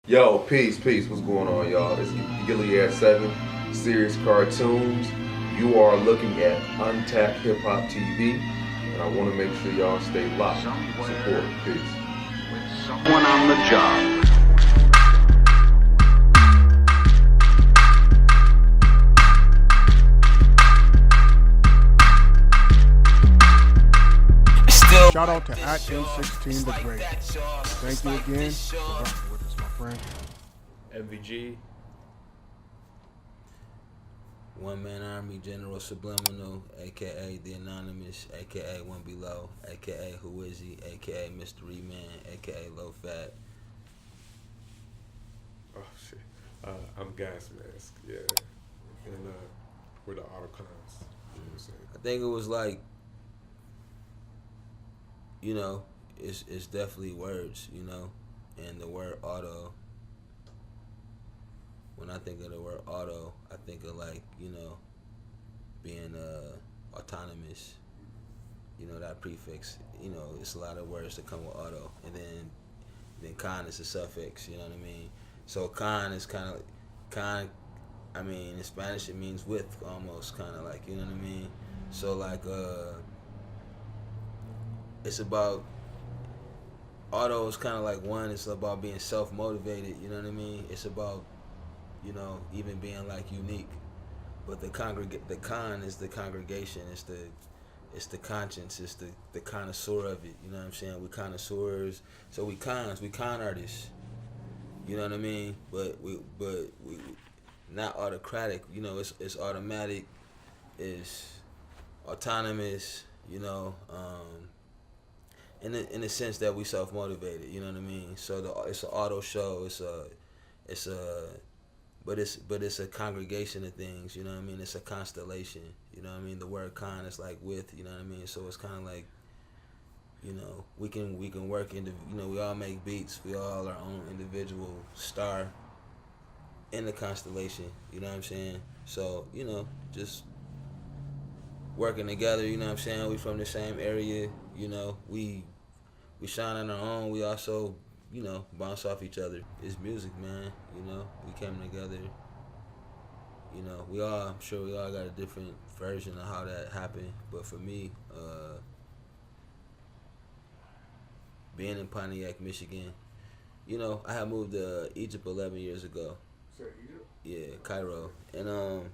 Yo, peace, peace. What's going on, y'all? It's Gilead 7, Serious Cartoons. You are looking at Untapped Hip Hop TV, and I want to make sure y'all stay locked. Support. Peace. Someone on the job. Shout out to at M16 the Great. Thank you again for rocking with us, my friend. MVG. One Man Army General Subliminal, aka The Anonymous, aka One Below, aka Who Is He, aka Mystery Man, aka Low Fat. Oh shit. I'm Gas Mask, yeah. And we're the AutoCons. You know what I'm saying? I think it was like, you know, it's definitely words, you know, and the word auto. When I think of the word auto, I think of like, you know, being autonomous. You know, that prefix. You know, it's a lot of words that come with auto, and then con is a suffix. You know what I mean? So con is kind of con. I mean, in Spanish it means with, almost kind of like, you know what I mean? So like it's about auto is kind of like one. It's about being self-motivated. You know what I mean? It's about, you know, even being like unique. But the con is the congregation. It's the conscience. It's the connoisseur of it. You know what I'm saying? We connoisseurs. So we con artists. You know what I mean? But we not autocratic. You know, it's automatic. It's autonomous. You know. In the sense that we self-motivated, you know what I mean. So it's an auto show. But it's a congregation of things, you know what I mean. It's a constellation, you know what I mean. The word con is like with, you know what I mean. So it's kind of like, you know, we can work into, you know, we all make beats. We all our own individual star in the constellation, you know what I'm saying. So, you know, just working together, you know what I'm saying. We from the same area, you know. We shine on our own. We also, you know, bounce off each other. It's music, man. You know, we came together. You know, I'm sure we all got a different version of how that happened. But for me, being in Pontiac, Michigan, you know, I had moved to Egypt 11 years ago. Egypt? Yeah, Cairo. And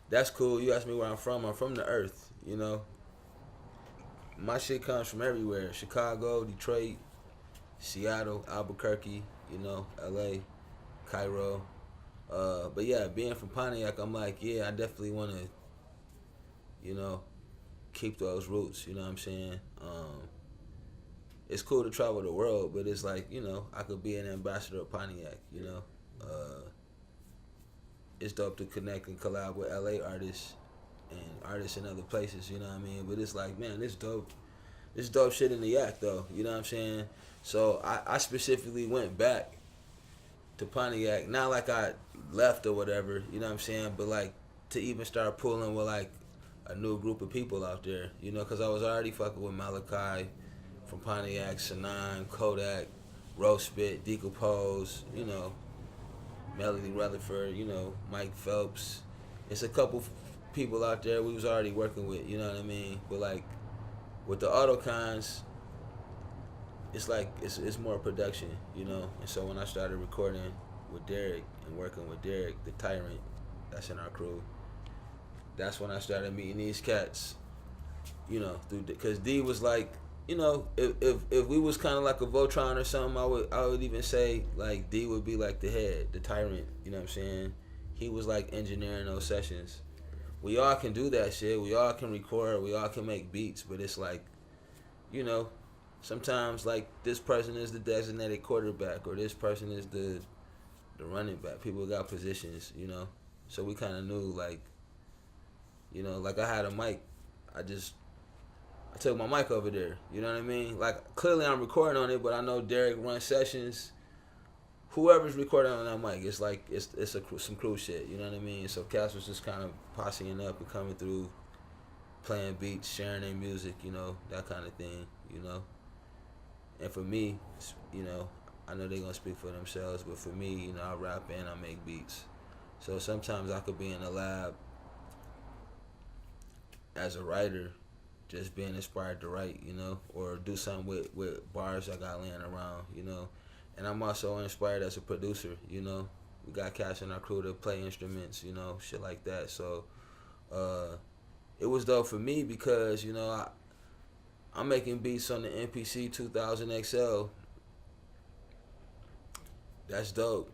that's cool. You asked me where I'm from the earth, you know. My shit comes from everywhere. Chicago, Detroit, Seattle, Albuquerque, you know, LA, Cairo. But yeah, being from Pontiac, I'm like, yeah, I definitely want to, you know, keep those roots, you know what I'm saying? It's cool to travel the world, but it's like, you know, I could be an ambassador of Pontiac, you know? It's dope to connect and collab with LA artists and artists in other places, you know what I mean? But it's like, man, this dope shit in the yak, though, you know what I'm saying? So I specifically went back to Pontiac, not like I left or whatever, you know what I'm saying, but like to even start pulling with like a new group of people out there, you know, because I was already fucking with Malachi from Pontiac, Sanan, Kodak, Rospit, Decompose, you know, Melody Rutherford, you know, Mike Phelps. It's a couple people out there we was already working with, you know what I mean? But like with the AutoCons, it's like it's more production, you know. And so when I started recording with Derek and working with Derek, the Tyrant, that's in our crew, that's when I started meeting these cats, you know, because D was like, you know, if we was kind of like a Voltron or something, I would even say like D would be like the head, the Tyrant, you know what I'm saying? He was like engineering those sessions. We all can do that shit. We all can record. We all can make beats, but it's like, you know, sometimes like this person is the designated quarterback or this person is the running back. People got positions, you know. So we kind of knew like, you know, like I had a mic. I took my mic over there. You know what I mean? Like clearly I'm recording on it, but I know Derek runs sessions. Whoever's recording on that mic, it's like it's some crew shit. You know what I mean? So Cass was just kind of posseing up and coming through, playing beats, sharing their music, you know, that kind of thing, you know. And for me, you know, I know they're gonna speak for themselves, but for me, you know, I rap and I make beats. So sometimes I could be in the lab as a writer, just being inspired to write, you know, or do something with bars I got laying around, you know. And I'm also inspired as a producer, you know. We got cats in our crew to play instruments, you know, shit like that. So it was dope for me because, you know, I'm making beats on the MPC 2000 XL. That's dope.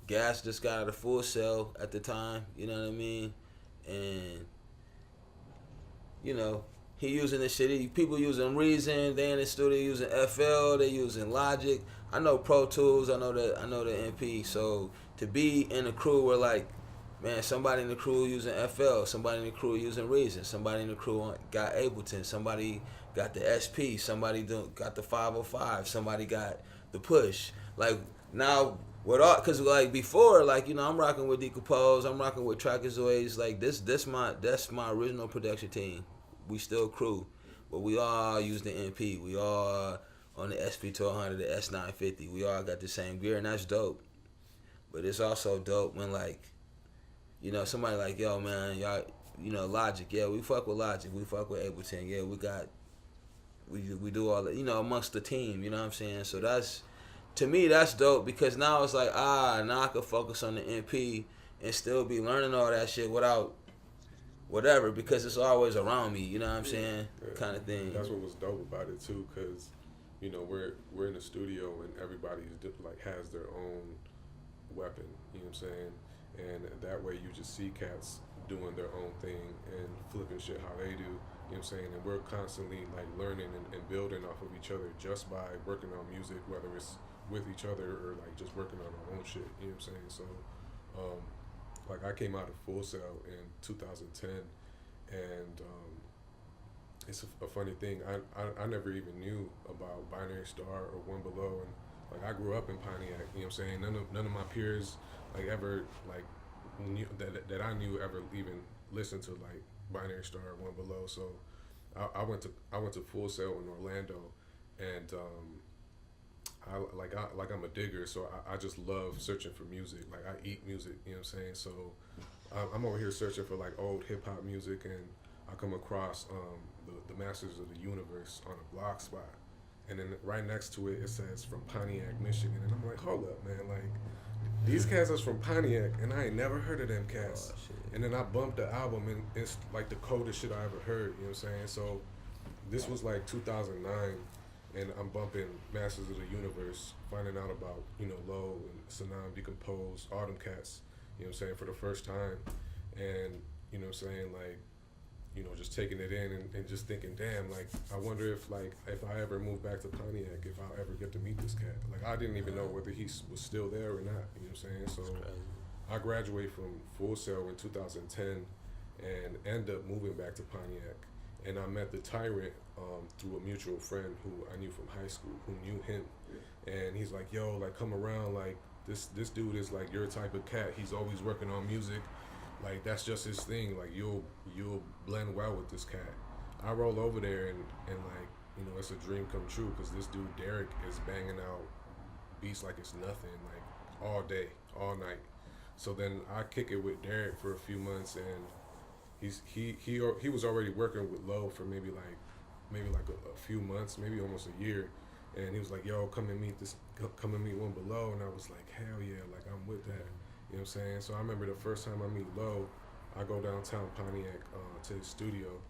Gas just got out of Full Sail at the time, you know what I mean? And, you know, he using this shit. People using Reason, they in the studio using FL, they using Logic. I know Pro Tools, I know the MP. So to be in a crew where like, man, somebody in the crew using FL, somebody in the crew using Reason, somebody in the crew got Ableton, somebody got the SP, somebody got the 505, somebody got the Push. Like now, cause like before, like, you know, I'm rocking with Decompose, I'm rocking with Trackazoids, like that's my original production team. We still crew, but we all use the MP. We all on the SP1200, the S950. We all got the same gear, and that's dope. But it's also dope when like, you know, somebody like, yo, man, y'all, you know, Logic. Yeah, we fuck with Logic. We fuck with Ableton. Yeah, we do all that, you know, amongst the team. You know what I'm saying? So to me, that's dope because now it's like, now I can focus on the MP and still be learning all that shit without whatever, because it's always around me, you know what I'm saying? Yeah. Kind of thing. That's what was dope about it too, because, you know, we're in the studio and everybody like has their own weapon, you know what I'm saying? And that way you just see cats doing their own thing and flipping shit how they do, you know what I'm saying? And we're constantly like learning and building off of each other just by working on music, whether it's with each other or like just working on our own shit, you know what I'm saying? So like I came out of Full Sail in 2010, and it's a funny thing. I never even knew about Binary Star or One Below, and like I grew up in Pontiac. You know what I'm saying? None of my peers like ever like knew that I knew ever even listened to like Binary Star or One Below. So I went to Full Sail in Orlando, and I'm a digger, so I just love searching for music. Like I eat music, you know what I'm saying? So I'm over here searching for like old hip hop music, and I come across the Masters of the Universe on a blog spot, and then right next to it says from Pontiac, Michigan, and I'm like, hold up, man, like these cats is from Pontiac, and I ain't never heard of them cats. And then I bumped the album, and it's like the coldest shit I ever heard, you know what I'm saying? So this was like 2009. And I'm bumping Masters of the Universe, finding out about, you know, Low and Sanam, Decompose, all them cats, you know what I'm saying, for the first time. And, you know what I'm saying, like, you know, just taking it in and just thinking, damn, like, I wonder if I ever move back to Pontiac, if I'll ever get to meet this cat. Like, I didn't even know whether he was still there or not, you know what I'm saying? So I graduated from Full Sail in 2010 and end up moving back to Pontiac. And I met the Tyrant through a mutual friend who I knew from high school, who knew him. And he's like, yo, like, come around, like, this dude is like your type of cat. He's always working on music. Like, that's just his thing. Like, you'll blend well with this cat. I roll over there and like, you know, it's a dream come true, because this dude, Derek, is banging out beats like it's nothing, like, all day, all night. So then I kick it with Derek for a few months, and he was already working with Low for maybe like a few months, maybe almost a year, and he was like, yo, come and meet One Below, and I was like, hell yeah, like I'm with that, you know what I'm saying? So I remember the first time I meet Low, I go downtown Pontiac to his studio,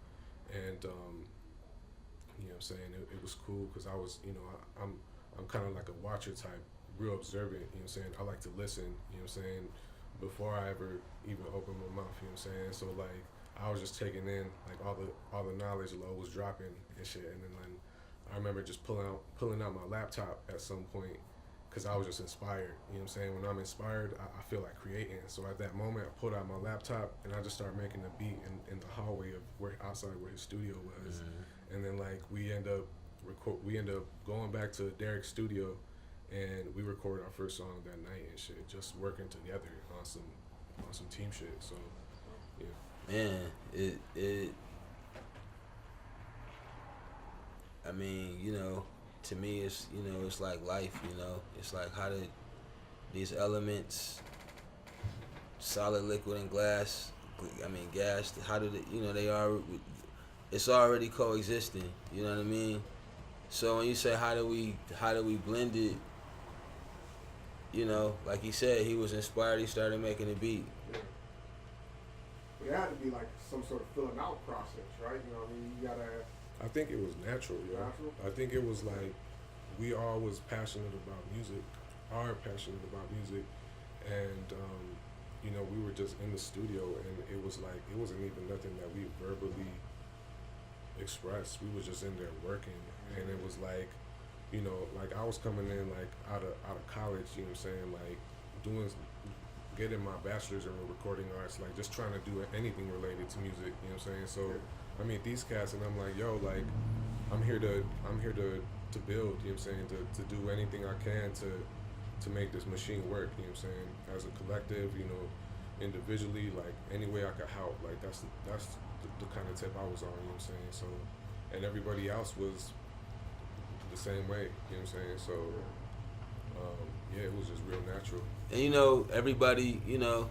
and you know what I'm saying, it was cool, because I was, you know, I'm kind of like a watcher type, real observant, you know what I'm saying? I like to listen, you know what I'm saying, before I ever even open my mouth, you know what I'm saying? So like, I was just taking in like all the knowledge Low was dropping and shit, and then like, I remember just pulling out my laptop at some point, because I was just inspired, you know what I'm saying? When I'm inspired, I feel like creating. So at that moment, I pulled out my laptop and I just started making a beat in the hallway of outside where his studio was, and then like we end up going back to Derek's studio, and we recorded our first song that night and shit, just working together on some team shit. So yeah. Man, I mean, you know, to me, it's, you know, it's like life, you know. It's like how did these elements, solid, liquid, and gas, how did it, you know, it's already coexisting, you know what I mean? So when you say how do we blend it, you know, like he said, he was inspired, he started making a beat. Yeah. But it had to be like some sort of filling out process, right? You know what I mean? You gotta have... I think it was natural, yo. Natural? I think it was like we all was passionate about music, and you know, we were just in the studio, and it was like it wasn't even nothing that we verbally expressed. We was just in there working, and it was like, you know, like I was coming in like out of college, you know what I'm saying, like getting my bachelor's in recording arts, like just trying to do anything related to music, you know what I'm saying? So I meet these cats and I'm like, yo, like I'm here to build, you know what I'm saying, to do anything I can to make this machine work, you know what I'm saying, as a collective, you know, individually, like any way I could help, like that's the kind of tip I was on, you know what I'm saying? So, and everybody else was the same way, you know what I'm saying? So yeah, it was just real natural. And you know, everybody, you know,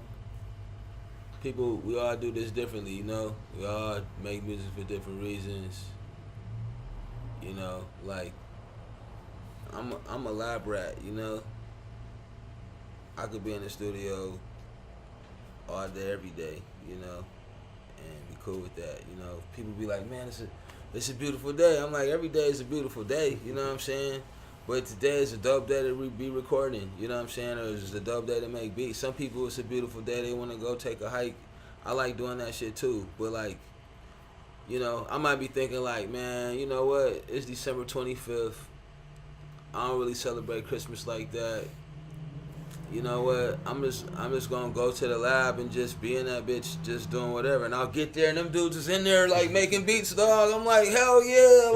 people, we all do this differently, you know. We all make music for different reasons. You know, like I'm a lab rat, you know. I could be in the studio all day, every day, you know, and be cool with that, you know. People be like, man, it's a beautiful day. I'm like, every day is a beautiful day, you know what I'm saying? But today is a dope day to be recording, you know what I'm saying? Or it's a dope day to make beats. Some people, it's a beautiful day, they want to go take a hike. I like doing that shit too. But like, you know, I might be thinking like, man, you know what? It's December 25th. I don't really celebrate Christmas like that. You know what? I'm just gonna go to the lab and just be in that bitch, just doing whatever. And I'll get there and them dudes is in there like making beats, dog. I'm like, hell yeah,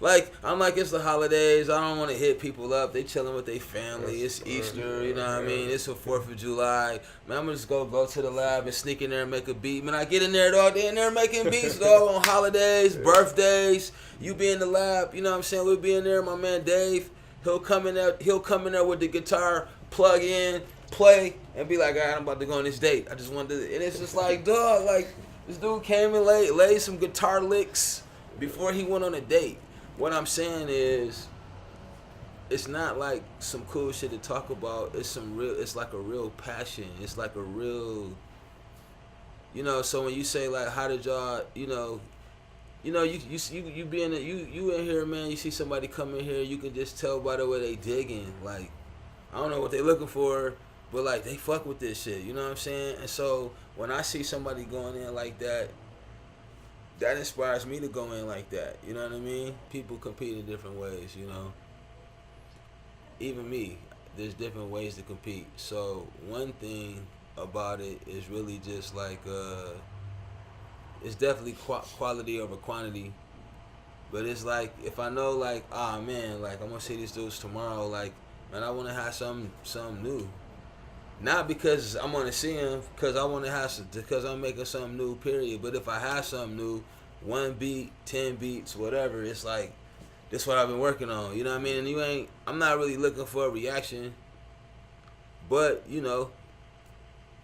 like I'm like, it's the holidays. I don't want to hit people up. They chilling with their family. It's Easter, you know what I mean? It's the 4th of July. Man, I'm gonna just go to the lab and sneak in there and make a beat. Man, I get in there, dog. They in there making beats, dog, on holidays, birthdays. You be in the lab, you know what I'm saying? We'll be in there. My man Dave, he'll come in there with the guitar, plug in, play, and be like, all right, I'm about to go on this date. I just wanted to, and it's just like, dog, like, this dude came and laid some guitar licks before he went on a date. What I'm saying is, it's not like some cool shit to talk about. It's like a real passion. It's like a real, you know. So when you say like, how did y'all, you be in it, you in here, man. You see somebody come in here, you can just tell by the way they digging. Like, I don't know what they looking for, but like they fuck with this shit. You know what I'm saying? And so when I see somebody going in like that, that inspires me to go in like that. You know what I mean? People compete in different ways, you know. Even me, there's different ways to compete. So one thing about it is really just like, it's definitely quality over quantity. But it's like, if I know like, man, like I'm gonna see these dudes tomorrow, like, man, I wanna have something new. Not because I'm gonna see them, because I wanna have some, because I'm making something new, period. But if I have something new, 1 beat, 10 beats, whatever, it's like, this what I've been working on, you know what I mean? And I'm not really looking for a reaction, but, you know,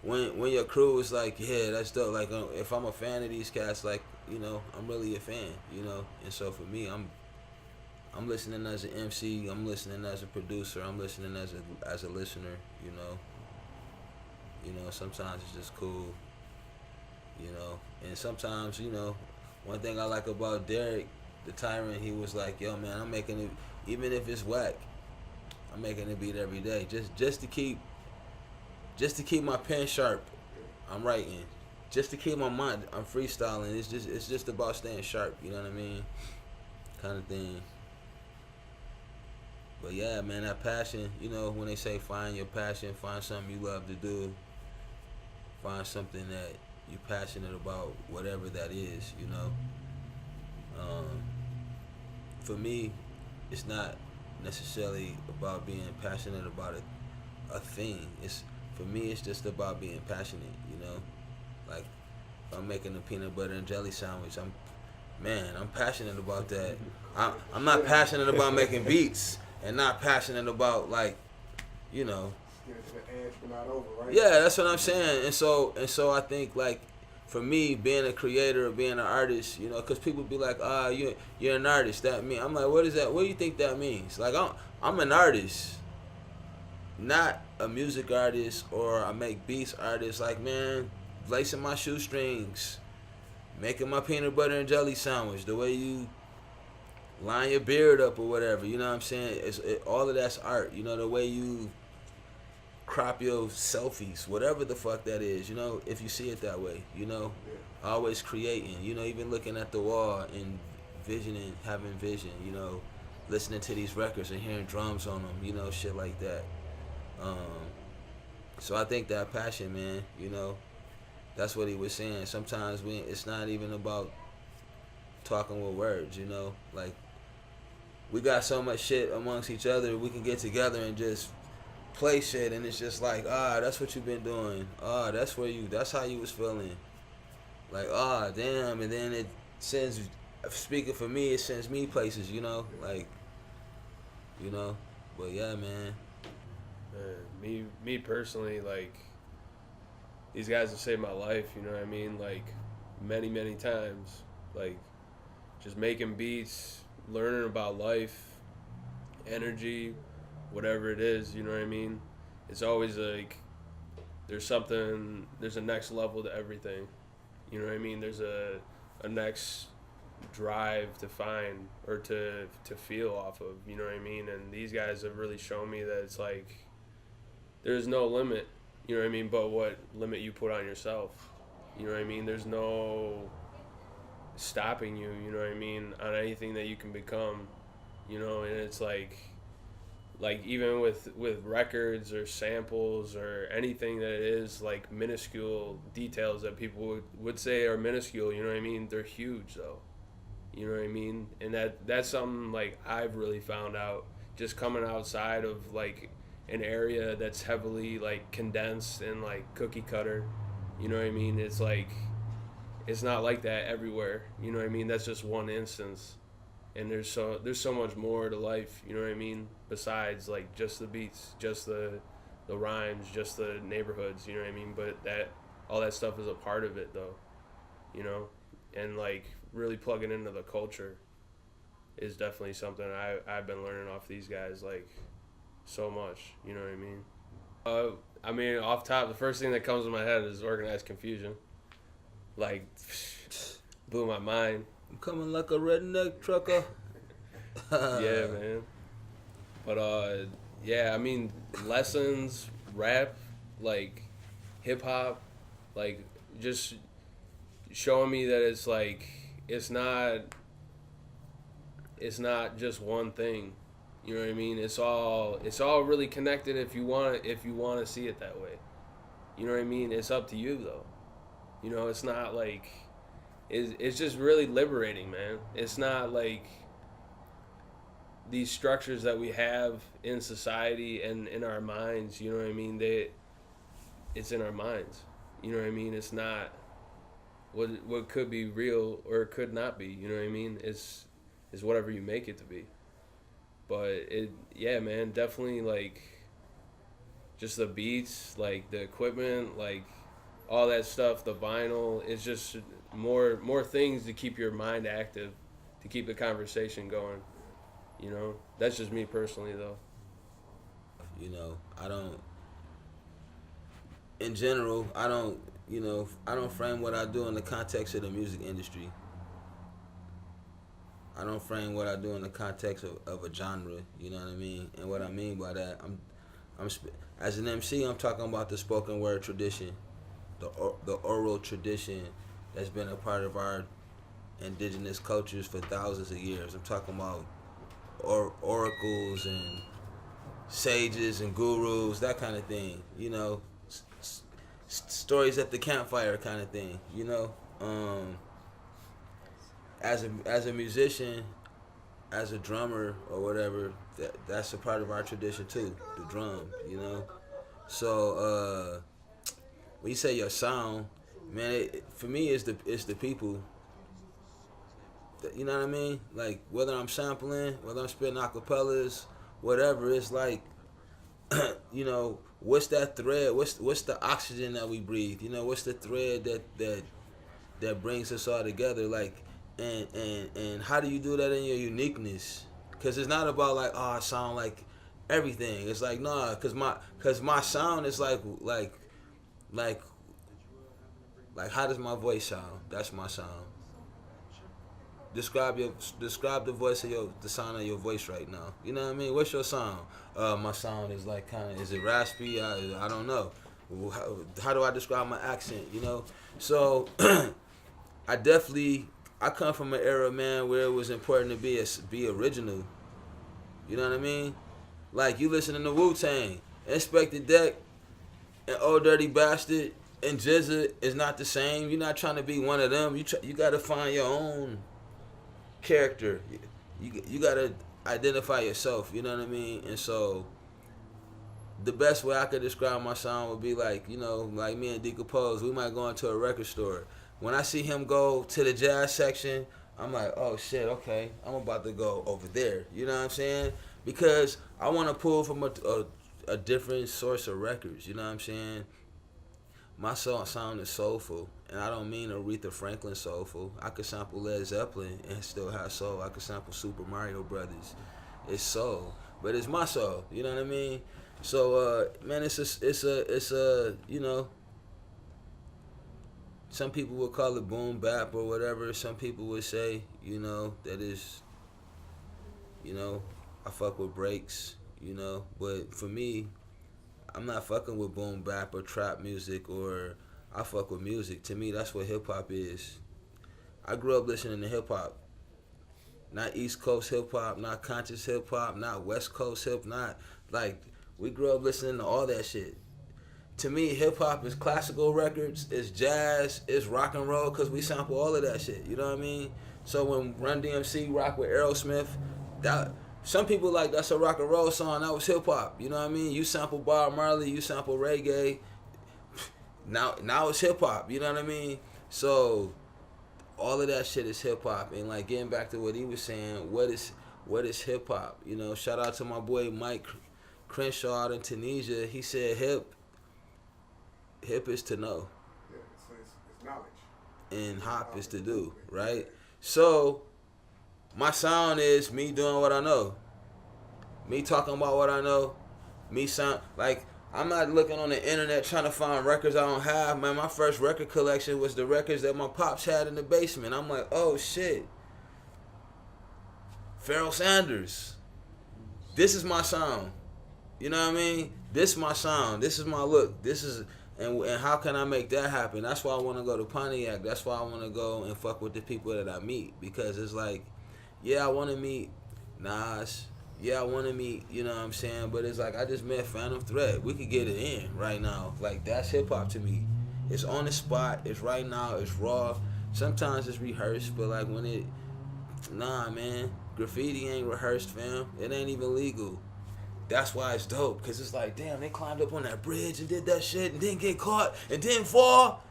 when your crew is like, yeah, that's dope, like, if I'm a fan of these cats, like, you know, I'm really a fan, you know? And so for me, I'm listening as an MC, I'm listening as a producer, I'm listening as a listener, you know? You know, sometimes it's just cool, you know? And sometimes, you know, one thing I like about Derek, the Tyrant, he was like, yo, man, I'm making it, even if it's whack, I'm making a beat every day, just to keep my pen sharp. I'm writing, just to keep my mind. I'm freestyling. It's just about staying sharp. You know what I mean, kind of thing. But yeah, man, that passion. You know, when they say find your passion, find something you love to do. Find something that you're passionate about, whatever that is. You know. For me, it's not necessarily about being passionate about a thing. For me, it's just about being passionate, you know? Like, if I'm making a peanut butter and jelly sandwich, man, I'm passionate about that. I'm not passionate about making beats and not passionate about like, you know. Get to the edge but not over, right? Yeah, that's what I'm saying. And so I think like for me being a creator or being an artist, you know, because people be like, you're an artist. That mean I'm like, what is that? What do you think that means? Like I'm an artist, not a music artist or I make beats artist. Like man, lacing my shoestrings, making my peanut butter and jelly sandwich, the way you line your beard up or whatever, you know what I'm saying? All of that's art, you know, the way you crop your selfies, whatever the fuck that is, you know, if you see it that way, you know, always creating, you know, even looking at the wall and visioning, having vision, you know, listening to these records and hearing drums on them, you know, shit like that. So I think that passion, man, you know, that's what he was saying. Sometimes it's not even about talking with words, you know, like we got so much shit amongst each other, we can get together and just play shit, and it's just like, that's what you've been doing. That's how you was feeling. Like, damn, and then it sends, speaking for me, it sends me places, you know, like, you know, but yeah, man. Me personally, like, these guys have saved my life, you know what I mean? Like, many, many times. Like, just making beats, learning about life, energy, whatever it is, you know what I mean? It's always like, there's a next level to everything. You know what I mean? There's a next drive to find or to feel off of, you know what I mean? And these guys have really shown me that it's like, there's no limit, you know what I mean, but what limit you put on yourself. You know what I mean? There's no stopping you, you know what I mean, on anything that you can become, you know, and it's like even with records or samples or anything that is like minuscule details that people would say are minuscule, you know what I mean, they're huge though, you know what I mean, and that's something like I've really found out just coming outside of like an area that's heavily like condensed and like cookie cutter, you know what I mean, it's like it's not like that everywhere, you know what I mean, that's just one instance. And there's so much more to life, you know what I mean, besides like just the beats, just the rhymes, just the neighborhoods, you know what I mean, but all that stuff is a part of it though, you know, and like really plugging into the culture is definitely something I've been learning off these guys, like so much, you know what I mean. Off top, the first thing that comes to my head is Organized Confusion, like blew my mind. I'm coming like a redneck trucker. Yeah, man. But yeah, I mean, lessons, rap, like hip hop, like just showing me that it's like it's not just one thing. You know what I mean? It's all really connected if you want to see it that way. You know what I mean? It's up to you though. You know, it's not like it's just really liberating, man. It's not like these structures that we have in society and in our minds, you know what I mean? It's in our minds. You know what I mean? It's not what could be real or it could not be, you know what I mean? It's whatever you make it to be. But yeah, man, definitely like just the beats, like the equipment, like all that stuff, the vinyl, it's just more things to keep your mind active, to keep the conversation going, you know? That's just me personally, though. You know, I don't frame what I do in the context of the music industry. I don't frame what I do in the context of a genre, you know what I mean? And what I mean by that, I'm as an MC, I'm talking about the spoken word tradition, the oral tradition that's been a part of our indigenous cultures for thousands of years. I'm talking about oracles and sages and gurus, that kind of thing, you know, stories at the campfire kind of thing, you know. As a musician, as a drummer or whatever, that's a part of our tradition too, the drum, you know. So when you say your sound, man, for me it's the people. you know what I mean? Like whether I'm sampling, whether I'm spitting acapellas, whatever, it's like, you know, what's that thread? What's the oxygen that we breathe? You know, what's the thread that brings us all together? Like, and how do you do that in your uniqueness? Because it's not about like, oh, I sound like everything. It's like, nah, cause my sound is like how does my voice sound? That's my sound. Describe the voice of the sound of your voice right now. You know what I mean? What's your sound? My sound is like is it raspy? I don't know. How do I describe my accent? You know? So I come from an era, man, where it was important to be original. You know what I mean? Like you listening to Wu-Tang, Inspector Deck, and Old Dirty Bastard and Jizza is not the same. You're not trying to be one of them. You got to find your own character. You got to identify yourself. You know what I mean? And so the best way I could describe my sound would be like, you know, like me and Decompose, we might go into a record store. When I see him go to the jazz section, I'm like, oh shit, okay, I'm about to go over there. You know what I'm saying? Because I want to pull from a different source of records. You know what I'm saying? My sound is soulful, and I don't mean Aretha Franklin soulful. I could sample Led Zeppelin and still have soul. I could sample Super Mario Brothers. It's soul, but it's my soul. You know what I mean? So, man, it's a you know. Some people would call it boom bap or whatever. Some people would say, you know, that is, you know, I fuck with breaks, you know. But for me, I'm not fucking with boom bap or trap music, or I fuck with music. To me, that's what hip hop is. I grew up listening to hip hop. Not East Coast hip hop, not conscious hip hop, not West Coast not like we grew up listening to all that shit. To me, hip hop is classical records, it's jazz, it's rock and roll, cause we sample all of that shit. You know what I mean? So when Run DMC rock with Aerosmith, that some people like that's a rock and roll song. That was hip hop. You know what I mean? You sample Bob Marley, you sample reggae. Now it's hip hop. You know what I mean? So all of that shit is hip hop. And like getting back to what he was saying, what is hip hop? You know, shout out to my boy Mike Crenshaw out in Tunisia. He said hip is to know. Yeah, it's knowledge. And hop is to do, right? So my sound is me doing what I know. Me talking about what I know. Me sound like I'm not looking on the internet trying to find records I don't have. Man, my first record collection was the records that my pops had in the basement. I'm like, oh shit. Pharoah Sanders. This is my sound. You know what I mean? This is my sound. This is my look. This is and how can I make that happen? That's why I want to go to Pontiac. That's why I want to go and fuck with the people that I meet, because it's like, yeah, I want to meet Nas. Yeah, I want to meet, you know what I'm saying? But it's like, I just met Phantom Thread. We could get it in right now. Like, that's hip-hop to me. It's on the spot. It's right now. It's raw. Sometimes it's rehearsed, but like nah, man. Graffiti ain't rehearsed, fam. It ain't even legal. That's why it's dope, because it's like, damn, they climbed up on that bridge and did that shit and didn't get caught and didn't fall.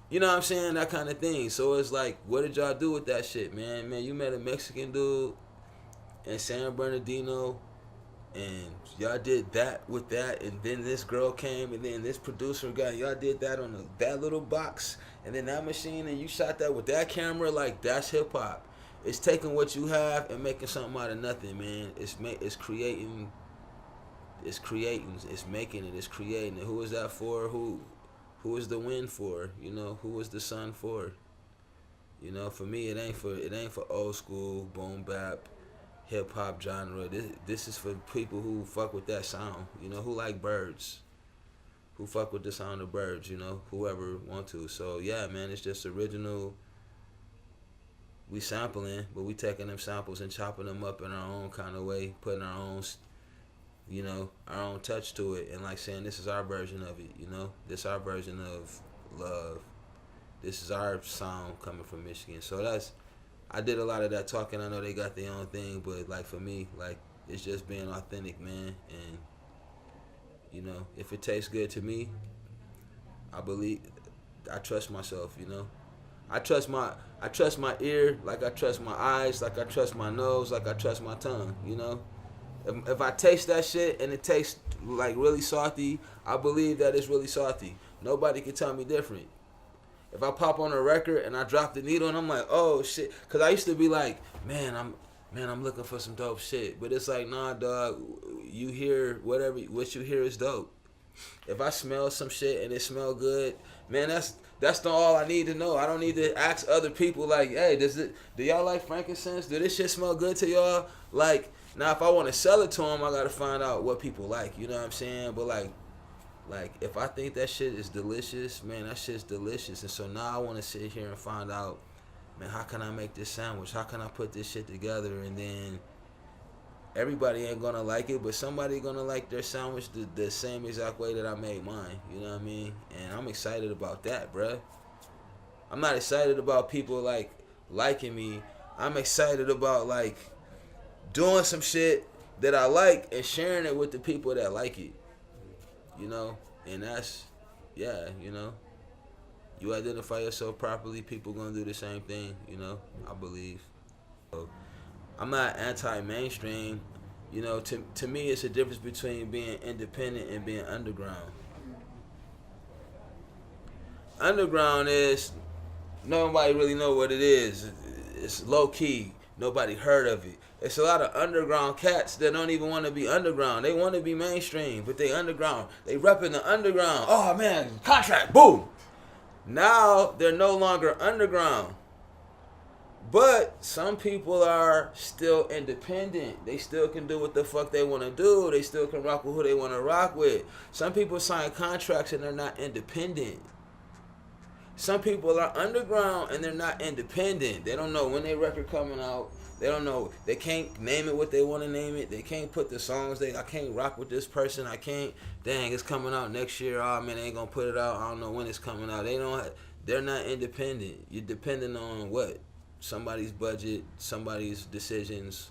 You know what I'm saying? That kind of thing. So it's like, what did y'all do with that shit, man? Man, you met a Mexican dude in San Bernardino, and y'all did that with that, and then this girl came, and then this producer guy, y'all did that on that little box, and then that machine, and you shot that with that camera. Like, that's hip-hop. It's taking what you have and making something out of nothing, man. It's creating, it's making it, it's creating it. Who is that for? Who is the wind for? You know, who is the sun for? You know, for me, it ain't for old school boom bap, hip hop genre. This is for people who fuck with that sound. You know, who like birds, who fuck with the sound of birds. You know, whoever want to. So yeah, man, it's just original. We sampling, but we taking them samples and chopping them up in our own kind of way, putting our own, you know, our own touch to it, and like saying, this is our version of it, you know? This is our version of love. This is our sound coming from Michigan. So I did a lot of that talking. I know they got their own thing, but like for me, like, it's just being authentic, man. And, you know, if it tastes good to me, I trust myself, you know? I trust my ear like I trust my eyes, like I trust my nose, like I trust my tongue, you know? If I taste that shit and it tastes like really salty, I believe that it's really salty. Nobody can tell me different. If I pop on a record and I drop the needle and I'm like, oh shit, cause I used to be like, man, I'm looking for some dope shit. But it's like, nah, dog, you hear what you hear is dope. If I smell some shit and it smell good, man, that's all I need to know. I don't need to ask other people like, hey, do y'all like frankincense? Do this shit smell good to y'all? Like, now if I want to sell it to them, I gotta find out what people like. You know what I'm saying? But like if I think that shit is delicious, man, that shit's delicious. And so now I want to sit here and find out, man, how can I make this sandwich? How can I put this shit together? And then everybody ain't gonna like it, but somebody gonna like their sandwich the same exact way that I made mine. You know what I mean? And I'm excited about that, bruh. I'm not excited about people like liking me. I'm excited about like doing some shit that I like and sharing it with the people that like it. You know? And that's, yeah, you know. You identify yourself properly, people gonna do the same thing, you know, I believe. So, I'm not anti-mainstream. You know, to me, it's a difference between being independent and being underground. Underground is, nobody really know what it is. It's low-key. Nobody heard of it. It's a lot of underground cats that don't even want to be underground. They want to be mainstream, but they underground. They repping the underground. Oh, man, contract, boom. Now, they're no longer underground. But some people are still independent. They still can do what the fuck they want to do. They still can rock with who they want to rock with. Some people sign contracts and they're not independent. Some people are underground and they're not independent. They don't know when their record coming out. They don't know. They can't name it what they want to name it. They can't put the songs. I can't rock with this person. I can't. Dang, it's coming out next year. Oh man, they ain't gonna put it out. I don't know when it's coming out. They're not independent. You're dependent on what? Somebody's budget, somebody's decisions,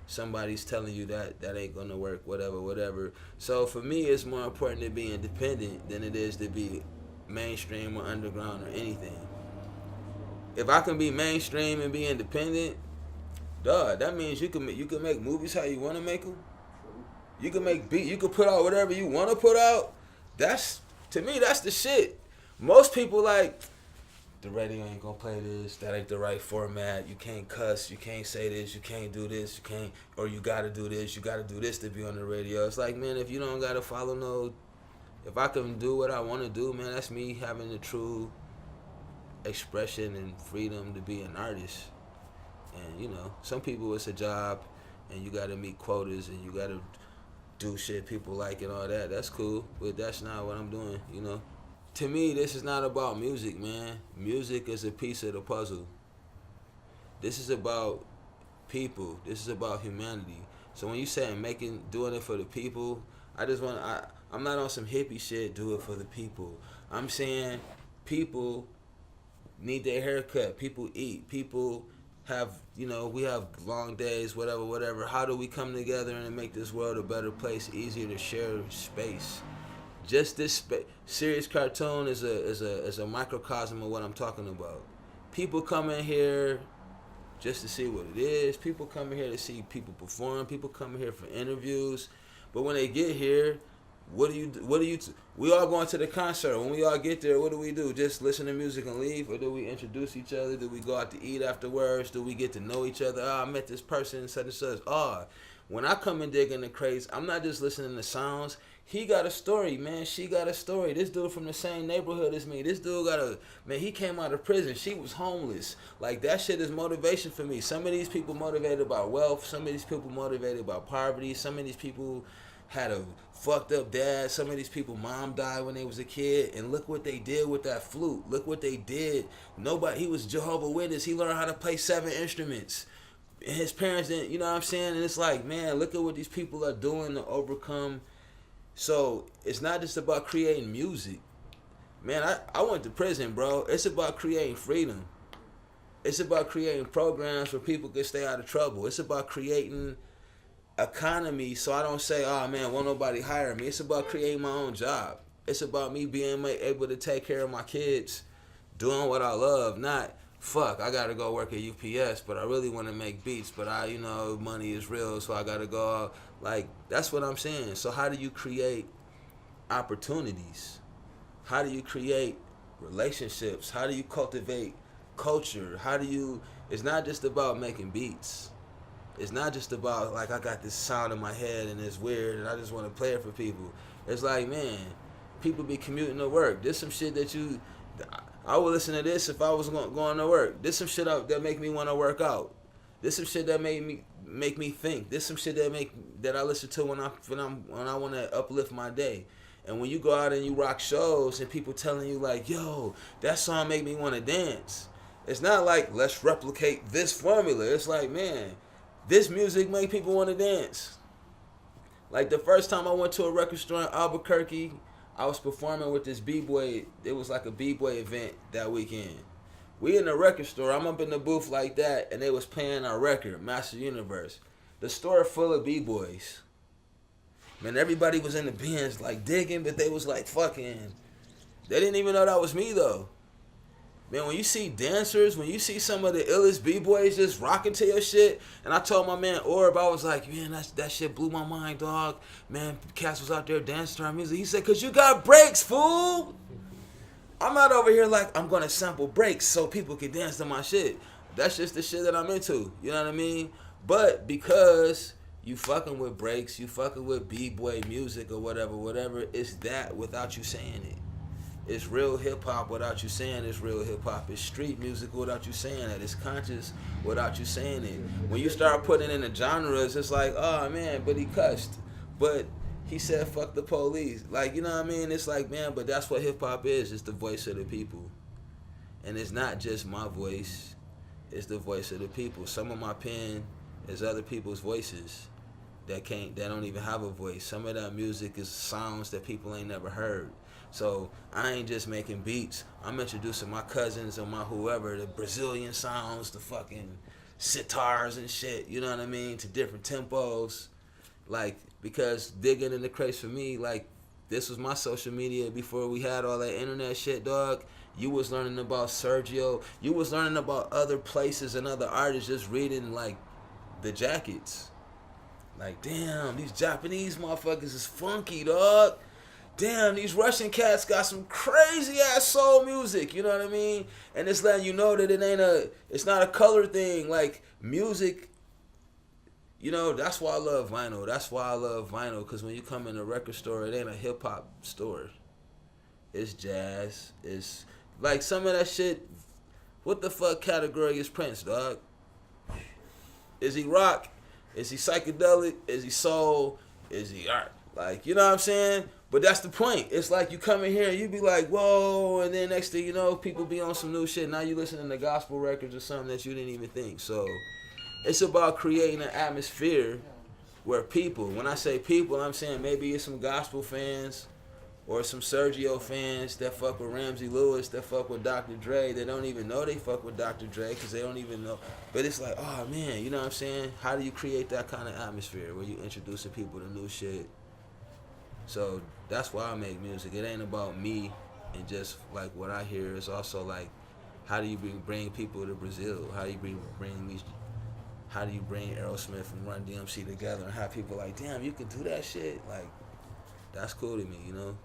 somebody's telling you that ain't gonna work, whatever. So for me, it's more important to be independent than it is to be mainstream or underground or anything. If I can be mainstream and be independent, duh, that means you can make movies how you want to make them. You can make beat. You can put out whatever you want to put out. To me, that's the shit. Most people like, the radio ain't gonna play this, that ain't the right format, you can't cuss, you can't say this, you can't do this, or you gotta do this, you gotta do this to be on the radio. It's like, man, if you don't gotta follow if I can do what I wanna do, man, that's me having the true expression and freedom to be an artist. And, you know, some people it's a job, and you gotta meet quotas, and you gotta do shit people like and all that. That's cool, but that's not what I'm doing, you know. To me, this is not about music, man. Music is a piece of the puzzle. This is about people. This is about humanity. So when you say doing it for the people, I'm not on some hippie shit, do it for the people. I'm saying people need their haircut. People eat. People have, you know, we have long days, whatever. How do we come together and make this world a better place, easier to share space? Just this serious cartoon is a microcosm of what I'm talking about. People come in here just to see what it is. People come in here to see people perform. People come in here for interviews. But when they get here, we all going to the concert. When we all get there, what do we do? Just listen to music and leave? Or do we introduce each other? Do we go out to eat afterwards? Do we get to know each other? Oh, I met this person, such and such. Oh, when I come and dig in the crates, I'm not just listening to sounds. He got a story, man. She got a story. This dude from the same neighborhood as me. This dude he came out of prison. She was homeless. Like, that shit is motivation for me. Some of these people motivated by wealth. Some of these people motivated by poverty. Some of these people had a fucked up dad. Some of these people, mom died when they was a kid. And look what they did with that flute. Look what they did. He was Jehovah's Witness. He learned how to play 7 instruments. And his parents didn't, you know what I'm saying? And it's like, man, look at what these people are doing to overcome. So it's not just about creating music. Man, I went to prison, bro. It's about creating freedom. It's about creating programs where people can stay out of trouble. It's about creating economy so I don't say, oh man, won't nobody hire me. It's about creating my own job. It's about me being able to take care of my kids, doing what I love, not, fuck, I gotta go work at UPS, but I really want to make beats, but money is real, so I gotta go out. Like, that's what I'm saying. So how do you create opportunities? How do you create relationships? How do you cultivate culture? It's not just about making beats. It's not just about, like, I got this sound in my head and it's weird and I just want to play it for people. It's like, man, people be commuting to work. There's some shit I would listen to this if I was going to work. There's some shit that make me want to work out. There's some shit that make me think. There's some shit that I listen to when I want to uplift my day. And when you go out and you rock shows and people telling you like, yo, that song make me want to dance. It's not like, let's replicate this formula. It's like, man, this music make people want to dance. Like the first time I went to a record store in Albuquerque, I was performing with this B-boy. It was like a B-boy event that weekend. We in the record store. I'm up in the booth like that, and they was playing our record, Master Universe. The store full of B-boys. Man, everybody was in the bins like digging, but they was like fucking. They didn't even know that was me though. Man, when you see dancers, when you see some of the illest B-boys just rocking to your shit, and I told my man Orb, I was like, man, that shit blew my mind, dog. Man, Cass was out there dancing to our music. He said, cause you got breaks, fool. I'm not over here like, I'm gonna sample breaks so people can dance to my shit. That's just the shit that I'm into, you know what I mean? But because you fucking with breaks, you fucking with B-boy music or whatever, it's that without you saying it. It's real hip-hop without you saying it's real hip-hop. It's street music without you saying it. It's conscious without you saying it. When you start putting it in the genres, it's like, oh, man, but he cussed. But he said, fuck the police. Like, you know what I mean? It's like, man, but that's what hip-hop is. It's the voice of the people. And it's not just my voice. It's the voice of the people. Some of my pen is other people's voices that don't even have a voice. Some of that music is sounds that people ain't never heard. So I ain't just making beats. I'm introducing my cousins or my whoever, the Brazilian sounds, the fucking sitars and shit, you know what I mean, to different tempos. Like, because digging in the crates for me, like, this was my social media before we had all that internet shit, dog. You was learning about Sergio. You was learning about other places and other artists just reading, like, the jackets. Like, damn, these Japanese motherfuckers is funky, dog. Damn, these Russian cats got some crazy ass soul music, you know what I mean? And it's letting you know that it's not a color thing. Like, music, you know, that's why I love vinyl. That's why I love vinyl, because when you come in a record store, it ain't a hip hop store. It's jazz. It's like some of that shit. What the fuck category is Prince, dog? Is he rock? Is he psychedelic? Is he soul? Is he art? Like, you know what I'm saying? But that's the point. It's like you come in here and you be like, whoa, and then next thing you know, people be on some new shit. Now you listening to gospel records or something that you didn't even think. So it's about creating an atmosphere where people, when I say people, I'm saying maybe it's some gospel fans or some Sergio fans that fuck with Ramsey Lewis, that fuck with Dr. Dre. They don't even know they fuck with Dr. Dre because they don't even know. But it's like, oh man, you know what I'm saying? How do you create that kind of atmosphere where you introducing people to new shit? So that's why I make music. It ain't about me and just like what I hear. It's also like, how do you bring people to Brazil? How do you bring Aerosmith and Run DMC together and have people like, damn, you can do that shit? Like, that's cool to me, you know?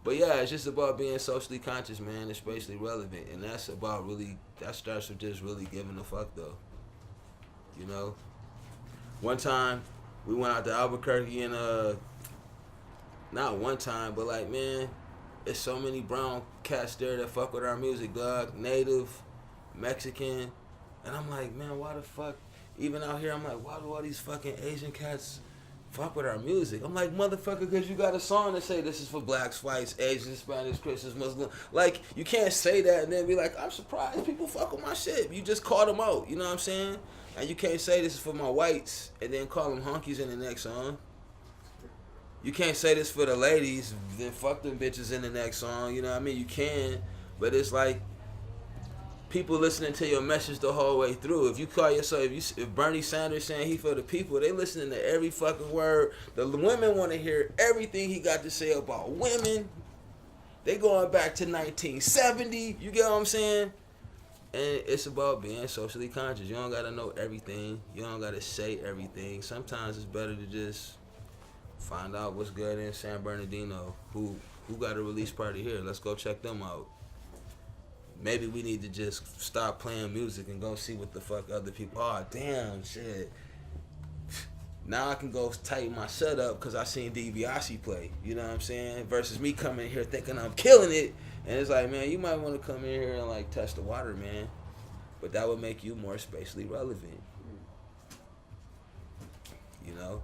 But yeah, it's just about being socially conscious, man. It's spatially relevant. And that starts with just really giving a fuck, though. You know? One time, we went out to Albuquerque and, not one time, but like, man, there's so many brown cats there that fuck with our music, dog. Native, Mexican. And I'm like, man, why the fuck? Even out here, I'm like, why do all these fucking Asian cats fuck with our music? I'm like, motherfucker, because you got a song that say this is for blacks, whites, Asians, Spanish, Christians, Muslims. Like, you can't say that and then be like, I'm surprised people fuck with my shit. You just called them out, you know what I'm saying? And you can't say this is for my whites and then call them honkies in the next song. You can't say this for the ladies, then fuck them bitches in the next song, you know what I mean? You can, but it's like, people listening to your message the whole way through. If you call yourself, if Bernie Sanders saying he for the people, they listening to every fucking word. The women want to hear everything he got to say about women. They going back to 1970, you get what I'm saying? And it's about being socially conscious. You don't gotta know everything. You don't gotta say everything. Sometimes it's better to just find out what's good in San Bernardino. Who got a release party here? Let's go check them out. Maybe we need to just stop playing music and go see what the fuck other people. Oh damn, shit. Now I can go tighten my setup because I seen DiBiase play. You know what I'm saying? Versus me coming here thinking I'm killing it. And it's like, man, you might want to come in here and like test the water, man. But that would make you more spatially relevant. You know?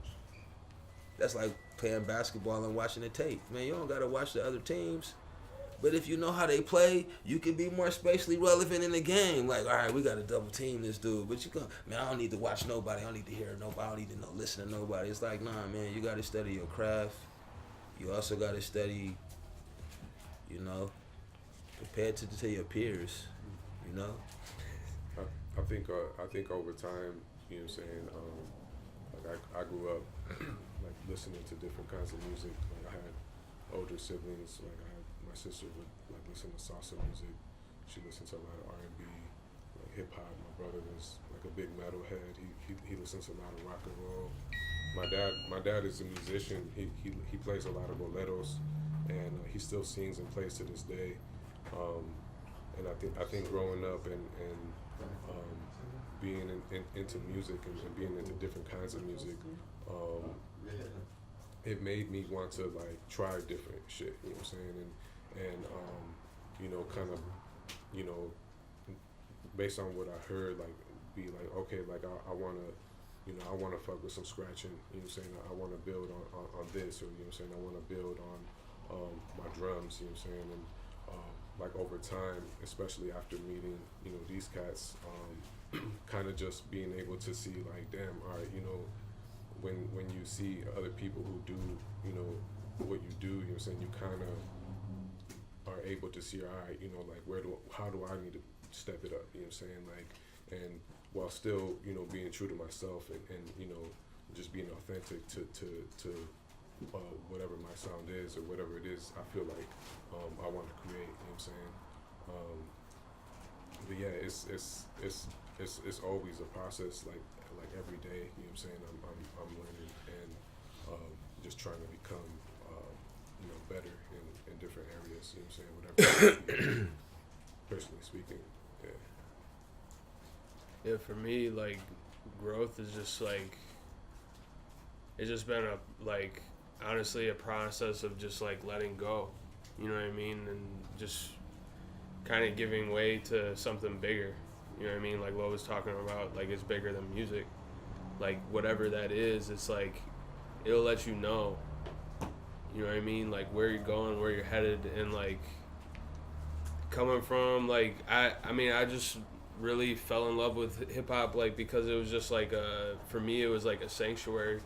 That's like playing basketball and watching the tape. Man, you don't got to watch the other teams. But if you know how they play, you can be more spatially relevant in the game. Like, all right, we got to double team this dude. But you go, man, I don't need to watch nobody. I don't need to hear nobody. I don't need to listen to nobody. It's like, nah, man, you got to study your craft. You also got to study, you know, compared to your peers, you know. I think over time, you know what I'm saying. Like I grew up like listening to different kinds of music. Like I had older siblings. Like my sister would like listen to salsa music. She listened to a lot of R&B, like hip hop. My brother was like a big metalhead. He listens to a lot of rock and roll. My dad is a musician. He plays a lot of boleros, and he still sings and plays to this day. And I think growing up and being into music and being into different kinds of music, it made me want to like try different shit. You know what I'm saying? And you know, kind of, you know, based on what I heard, like be like, okay, like I wanna, you know, I wanna fuck with some scratching. You know what I'm saying? I wanna build on this, or you know what I'm saying? I wanna build on my drums. You know what I'm saying? And like over time, especially after meeting, you know, these cats, kind of just being able to see like, damn, all right, you know, when you see other people who do, you know, what you do, you know what I'm saying, you kind of are able to see, all right, you know, like how do I need to step it up, you know what I'm saying, like, and while still, you know, being true to myself and you know, just being authentic to whatever my sound is or whatever it is I feel like I want to create, you know what I'm saying. But yeah, it's always a process, like every day, you know what I'm saying. I'm learning and just trying to become you know, better in different areas, you know what I'm saying, whatever. Personally speaking, yeah. Yeah, for me, like, growth is just like, it's just been honestly a process of just like letting go, you know what I mean, and just kind of giving way to something bigger, you know what I mean, like Lo was talking about, like it's bigger than music, like whatever that is, it's like it'll let you know, you know what I mean, like where you're going, where you're headed, and like coming from, like I mean I just really fell in love with hip hop, like because it was just like for me it was like a sanctuary.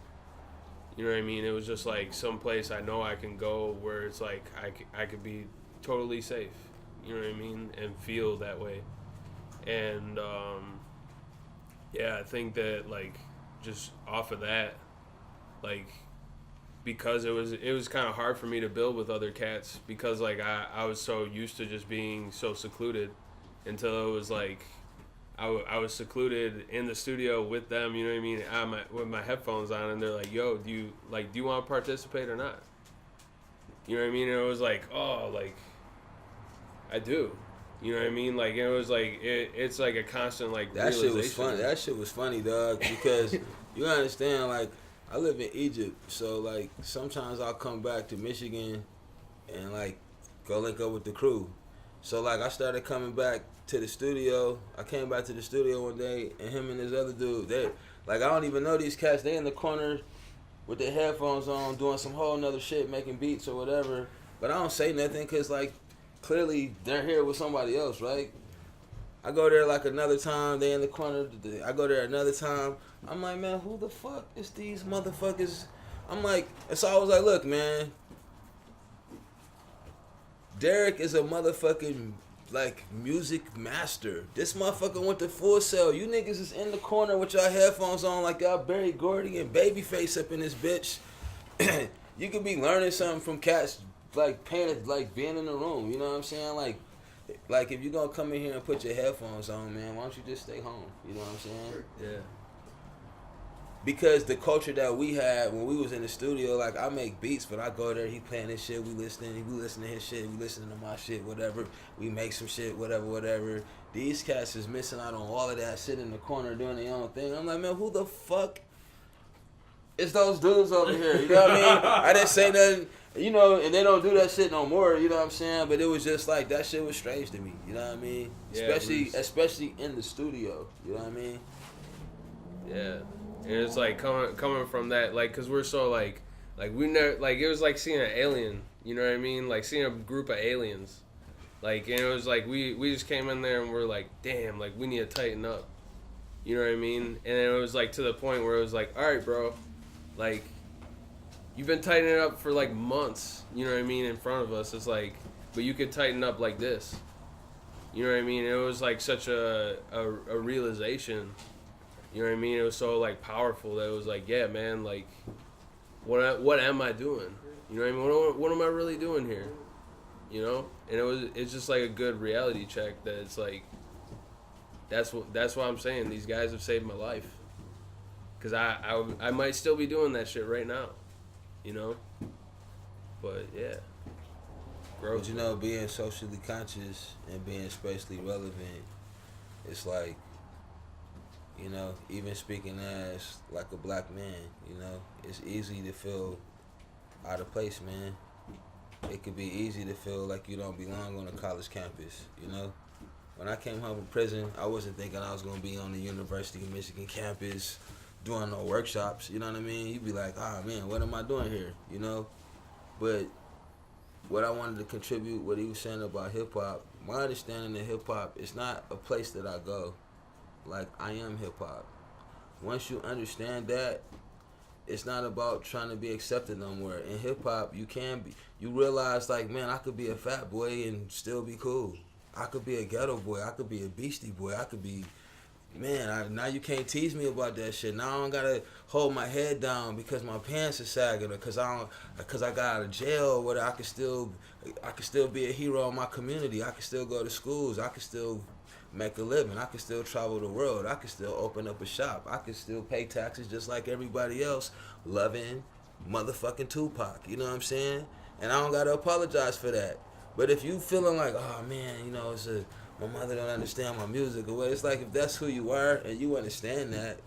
You know what I mean? It was just like some place I know I can go where it's like I could be totally safe. You know what I mean? And feel that way. And yeah, I think that like just off of that, like because it was kind of hard for me to build with other cats because like I was so used to just being so secluded until it was like I was secluded in the studio with them, you know what I mean, with my headphones on, and they're like, yo, do you want to participate or not? You know what I mean? And it was like, oh, like, I do. You know what I mean? Like, it was like, it's like a constant, like, that realization. shit was funny. That shit was funny, dog, because you understand, like, I live in Egypt, so, like, sometimes I'll come back to Michigan and, like, go link up with the crew. So, like, I started coming back to the studio. I came back to the studio one day, and him and this other dude, they like, I don't even know these cats. They in the corner with their headphones on, doing some whole nother shit, making beats or whatever. But I don't say nothing because, like, clearly they're here with somebody else, right? I go there, like, another time. They in the corner. I go there another time. I'm like, man, who the fuck is these motherfuckers? I'm like, and so I was like, look, man, Derek is a motherfucking, like, music master. This motherfucker went to Full Sail. You niggas is in the corner with y'all headphones on like y'all Barry Gordy and Babyface up in this bitch. You could be learning something from cats, like, paying, like, being in the room. You know what I'm saying? Like, like if you're gonna come in here and put your headphones on, man, why don't you just stay home? You know what I'm saying? Yeah. Because the culture that we had when we was in the studio, like I make beats, but I go there, he playing his shit, we listening to his shit, we listening to my shit, whatever. We make some shit, whatever. These cats is missing out on all of that, sitting in the corner doing their own thing. I'm like, man, who the fuck is those dudes over here? You know what I mean? I didn't say nothing, you know, and they don't do that shit no more, you know what I'm saying? But it was just like, that shit was strange to me, you know what I mean? Yeah, Especially in the studio, you know what I mean? Yeah. And it's like coming from that, like, cause we're so like we never, like, it was like seeing an alien, you know what I mean? Like seeing a group of aliens, like, and it was like we just came in there and we're like, damn, like we need to tighten up, you know what I mean? And then it was like to the point where it was like, all right, bro, like you've been tightening up for like months, you know what I mean, in front of us. It's like, but you could tighten up like this, you know what I mean? It was like such a realization. You know what I mean? It was so like powerful that it was like, yeah, man, like, what am I doing? You know what I mean? What am I really doing here? You know? And it's just like a good reality check that it's like, that's what I'm saying. These guys have saved my life. Cause I might still be doing that shit right now, you know? But yeah. But you know, being socially conscious and being spatially relevant, it's like, you know, even speaking as like a black man, you know, it's easy to feel out of place, man. It could be easy to feel like you don't belong on a college campus, you know. When I came home from prison, I wasn't thinking I was going to be on the University of Michigan campus doing no workshops, you know what I mean? You'd be like, oh man, what am I doing here, you know? But what I wanted to contribute, what he was saying about hip-hop, my understanding of hip-hop, it's not a place that I go. Like, I am hip-hop. Once you understand that, it's not about trying to be accepted no more. In hip-hop, you can be. You realize, like, man, I could be a fat boy and still be cool. I could be a ghetto boy. I could be a beastie boy. I could be, man, now you can't tease me about that shit. Now I don't got to hold my head down because my pants are sagging or because I got out of jail or whatever. I could still be a hero in my community. I could still go to schools. I could still make a living. I could still travel the world. I could still open up a shop. I could still pay taxes just like everybody else, loving motherfucking Tupac. You know what I'm saying? And I don't gotta apologize for that. But if you feeling like, oh man, you know, my mother don't understand my music or what, it's like if that's who you are and you understand that,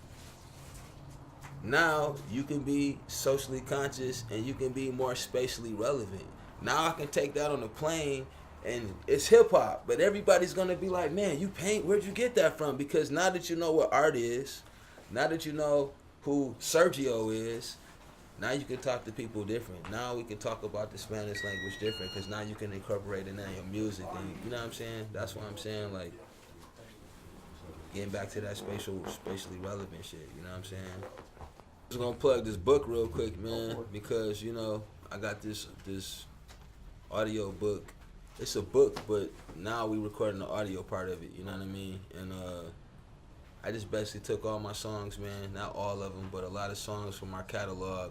now you can be socially conscious and you can be more spatially relevant. Now I can take that on the plane. And it's hip-hop, but everybody's going to be like, man, you paint, where'd you get that from? Because now that you know what art is, now that you know who Sergio is, now you can talk to people different. Now we can talk about the Spanish language different because now you can incorporate it in your music. And you know what I'm saying? That's what I'm saying, like, getting back to that spatially relevant shit, you know what I'm saying? I'm just going to plug this book real quick, man, because, you know, I got this audio book. It's a book, but now we recording the audio part of it, you know what I mean? And I just basically took all my songs, man, not all of them, but a lot of songs from our catalog,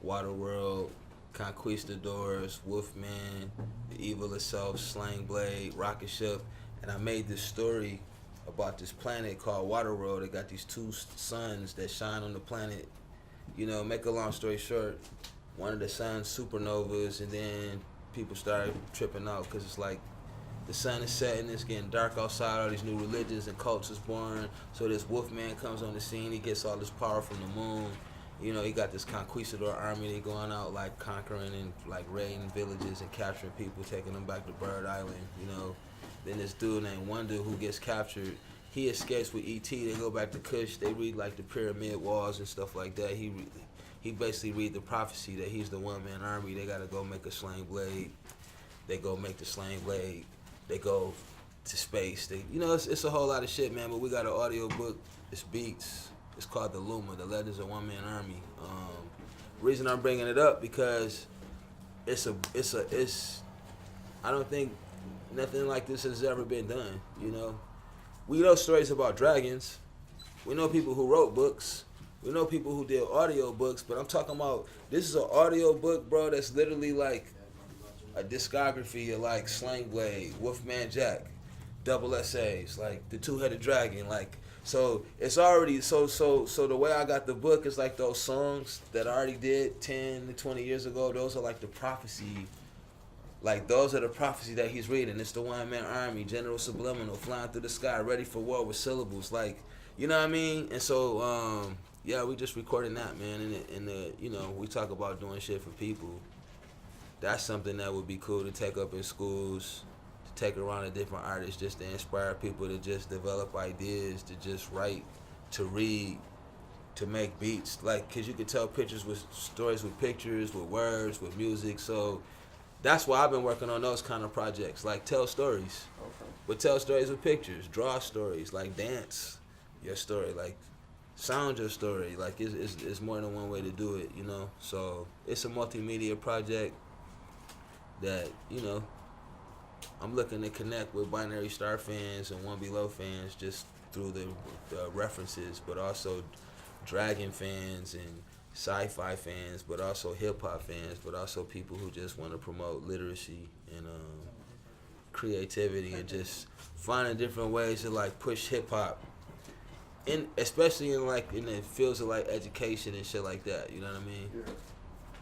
Waterworld, Conquistadors, Wolfman, The Evil Itself, Slang Blade, Rocket Ship, and I made this story about this planet called Waterworld. They got these two suns that shine on the planet. You know, make a long story short, one of the suns supernovas, and then people started tripping out because it's like the sun is setting, it's getting dark outside, all these new religions and cults is born. So this Wolfman comes on the scene, he gets all this power from the moon. You know, he got this conquistador army, they going out like conquering and like raiding villages and capturing people, taking them back to Bird Island, you know. Then this dude named Wonder who gets captured, he escapes with E.T., they go back to Kush, they read like the pyramid walls and stuff like that. He basically read the prophecy that he's the one-man army. They got to go make a slang blade. They go make the slang blade. They go to space. You know, it's a whole lot of shit, man, but we got an audio book. It's beats. It's called The Luma, The Legends of One-Man Army. Reason I'm bringing it up because I don't think nothing like this has ever been done, you know. We know stories about dragons. We know people who wrote books. We know people who did audio books, but I'm talking about, this is an audio book, bro, that's literally like a discography of like Slang Blade, Wolfman Jack, double essays, like the two-headed dragon, like. So it's already so the way I got the book is like those songs that I already did 10 to 20 years ago. Those are like the prophecy, like those are the prophecy that he's reading. It's the one-man army, general subliminal, flying through the sky, ready for war with syllables, like, you know what I mean? And so yeah, we just recording that, man. And the you know, we talk about doing shit for people. That's something that would be cool to take up in schools. Take around to different artists just to inspire people to just develop ideas, to just write, to read, to make beats. Like, cause you could tell pictures with stories with pictures, with words, with music. So that's why I've been working on those kind of projects. Like tell stories, but tell stories with pictures, draw stories, like dance your story, like sound your story. Like it's more than one way to do it, you know. So it's a multimedia project that, you know, I'm looking to connect with Binary Star fans and One Below fans just through the references, but also Dragon fans and sci-fi fans, but also hip-hop fans, but also people who just want to promote literacy and creativity and just finding different ways to like push hip-hop, especially in the fields of like education and shit like that, you know what I mean? Yeah.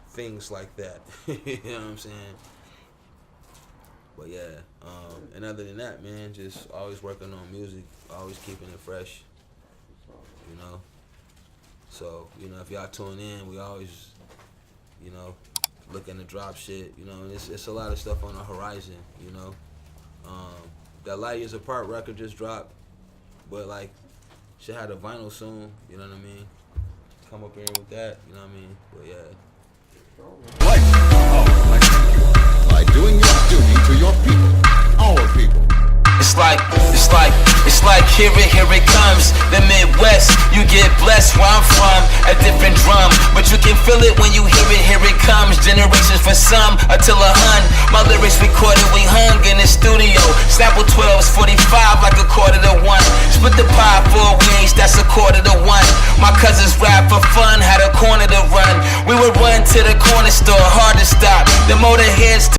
Things like that, you know what I'm saying? But yeah, and other than that, man, just always working on music, always keeping it fresh, you know. So, you know, if y'all tune in, we always, you know, looking to drop shit, you know, and it's a lot of stuff on the horizon, you know. That Light Years Apart record just dropped, but like, should have a vinyl soon, you know what I mean? Come up here with that, you know what I mean? But yeah. Life. Oh, like by doing your duty to your people, our people. It's like here it comes. The Midwest, you get blessed where I'm from. A different drum, but you can feel it when you here it comes. Generations for some, until 100. My lyrics recorded, we hung in the studio. Sample 12s, 45 like 1/4 to 1. Split the pie 4 ways, that's 1/4 to 1. My cousins rap for fun, had a corner to run. We would run to the corner store, hard to stop. The motorheads